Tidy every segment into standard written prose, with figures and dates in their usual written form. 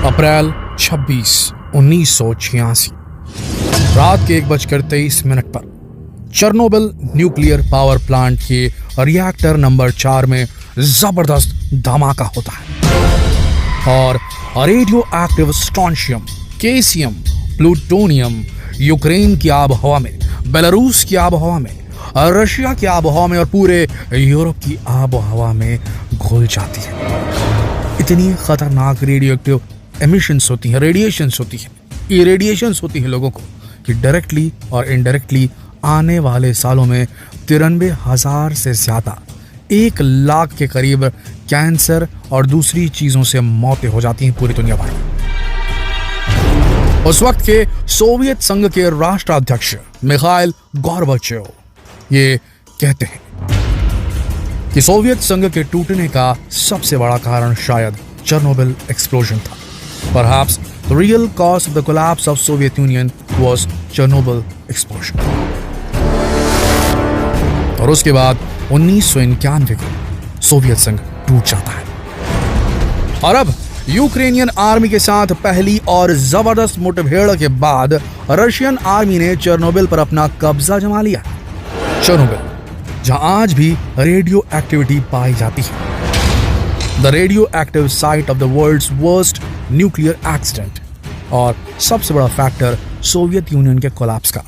अप्रैल 26, 1986 रात के 1:23 पर चेर्नोबिल न्यूक्लियर पावर प्लांट के रिएक्टर नंबर 4 में जबरदस्त धमाका होता है और radioactive strontium, caesium, plutonium Ukraine की आबहवा में, बेलारूस की आबहवा में, रशिया की आबहवा में और पूरे यूरोप की आबहवा में घुल जाती है। इतनी खतरनाक रेडियो एक्टिव एमिशंस होती हैं, रेडिएशंस होती हैं, इरेडिएशंस होती हैं लोगों को कि डायरेक्टली और इनडायरेक्टली आने वाले सालों में 93,000 से ज्यादा 1 लाख के करीब कैंसर और दूसरी चीजों से मौतें हो जाती हैं पूरी दुनिया भर में। उस वक्त के सोवियत संघ के राष्ट्राध्यक्ष मिखाइल गोर्बाचेव ये कहते हैं कि सोवियत संघ के टूटने का सबसे बड़ा कारण शायद चेर्नोबिल एक्सप्लोजन था। Perhaps the real cause of the collapse of Soviet Union was Chernobyl explosion. और उसके बाद 1991 को सोवियत संघ टूट जाता है और अब यूक्रेनियन आर्मी के साथ पहली और जबरदस्त मुठभेड़ के बाद रशियन आर्मी ने चेर्नोबिल पर अपना कब्जा जमा लिया। चेर्नोबिल जहां आज भी रेडियो एक्टिविटी पाई जाती है, the radioactive site of the world's worst nuclear accident और सबसे बड़ा फैक्टर सोवियत यूनियन के कोलैप्स का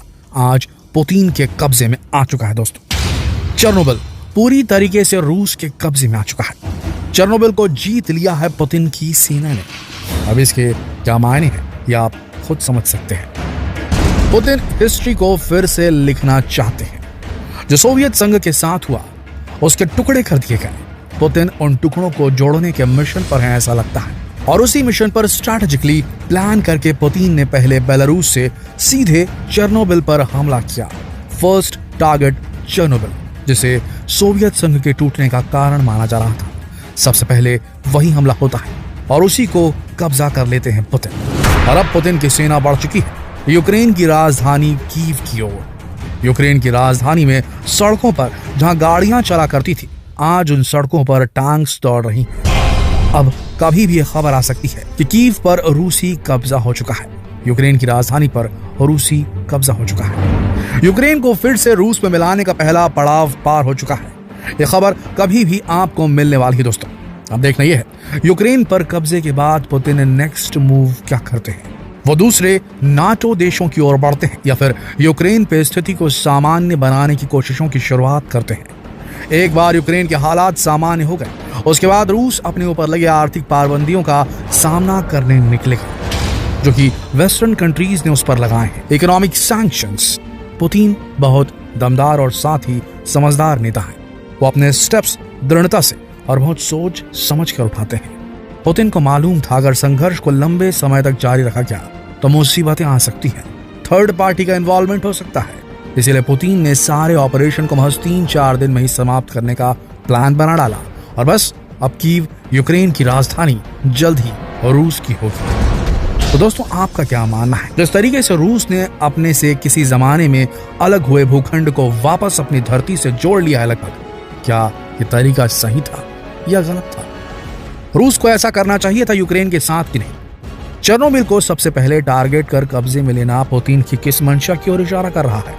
आज पुतिन के कब्जे में आ चुका है। दोस्तों, चेर्नोबिल पूरी तरीके से रूस के कब्जे में आ चुका है। चेर्नोबिल को जीत लिया है पुतिन की सेना ने। अब इसके क्या मायने हैं ये आप खुद समझ सकते हैं। पुतिन हिस्ट्री को फिर से लिखना चाहते हैं। जो सोवियत संघ के साथ हुआ उसके टुकड़े कर दिए गए। पुतिन उन टुकड़ों को जोड़ने के मिशन पर है ऐसा लगता है और उसी मिशन पर स्ट्रैटेजिकली प्लान करके पुतिन ने पहले बेलारूस से सीधे चेर्नोबिल पर हमला किया। फर्स्ट टारगेट चेर्नोबिल, जिसे सोवियत संघ के टूटने का कारण माना जा रहा था। सबसे पहले वही हमला होता है और उसी को कब्जा कर लेते हैं पुतिन। और अब पुतिन की सेना बढ़ चुकी है यूक्रेन की राजधानी कीव की ओर। यूक्रेन की राजधानी में सड़कों पर जहां गाड़ियां चला करती थी, आज उन सड़कों पर टैंक्स दौड़ रही हैं। अब कभी भी खबर आ सकती है कि कीव पर रूसी कब्जा हो चुका है। यूक्रेन की राजधानी पर रूसी कब्जा हो चुका है। यूक्रेन को फिर से रूस में मिलाने का पहला पड़ाव पार हो चुका है। यह खबर कभी भी आपको मिलने वाली है। दोस्तों, अब देखना यह है यूक्रेन पर कब्जे के बाद पुतिन नेक्स्ट मूव क्या करते हैं। वो दूसरे नाटो देशों की ओर बढ़ते हैं या फिर यूक्रेन पे स्थिति को सामान्य बनाने की कोशिशों की शुरुआत करते हैं। एक बार यूक्रेन के हालात सामान्य हो गए, उसके बाद रूस अपने ऊपर लगे आर्थिक पाबंदियों का सामना करने निकलेगा जो कि वेस्टर्न कंट्रीज ने उस पर लगाए हैं, इकोनॉमिक सैंक्शंस। पुतिन बहुत दमदार और साथ ही समझदार नेता है। वो अपने स्टेप्स दृढ़ता से और बहुत सोच समझ कर उठाते हैं। पुतिन को मालूम था अगर संघर्ष को लंबे समय तक जारी रखा गया तो मुसीबतें आ सकती हैं, थर्ड पार्टी का इन्वॉल्वमेंट हो सकता है। इसीलिए पुतिन ने सारे ऑपरेशन को महज 3-4 दिन में ही समाप्त करने का प्लान बना डाला और बस अब कीव यूक्रेन की राजधानी जल्द ही रूस की होगी। तो दोस्तों, आपका क्या मानना है? जिस तरीके से रूस ने अपने से किसी जमाने में अलग हुए भूखंड को वापस अपनी धरती से जोड़ लिया है लगभग, क्या ये तरीका सही था या गलत था? रूस को ऐसा करना चाहिए था यूक्रेन के साथ कि नहीं? चेर्नोबिल को सबसे पहले टारगेट कर कब्जे में लेना पुतिन की किस मंशा की ओर इशारा कर रहा है?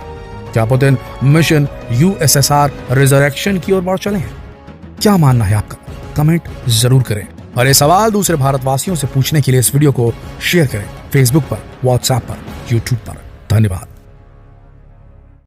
क्या पुतिन मिशन यूएसएसआर रिजरेक्शन की ओर बढ़ चले हैं? क्या मानना है आपका? कमेंट जरूर करें और ये सवाल दूसरे भारतवासियों से पूछने के लिए इस वीडियो को शेयर करें फेसबुक पर, व्हाट्सएप पर, यूट्यूब पर। धन्यवाद।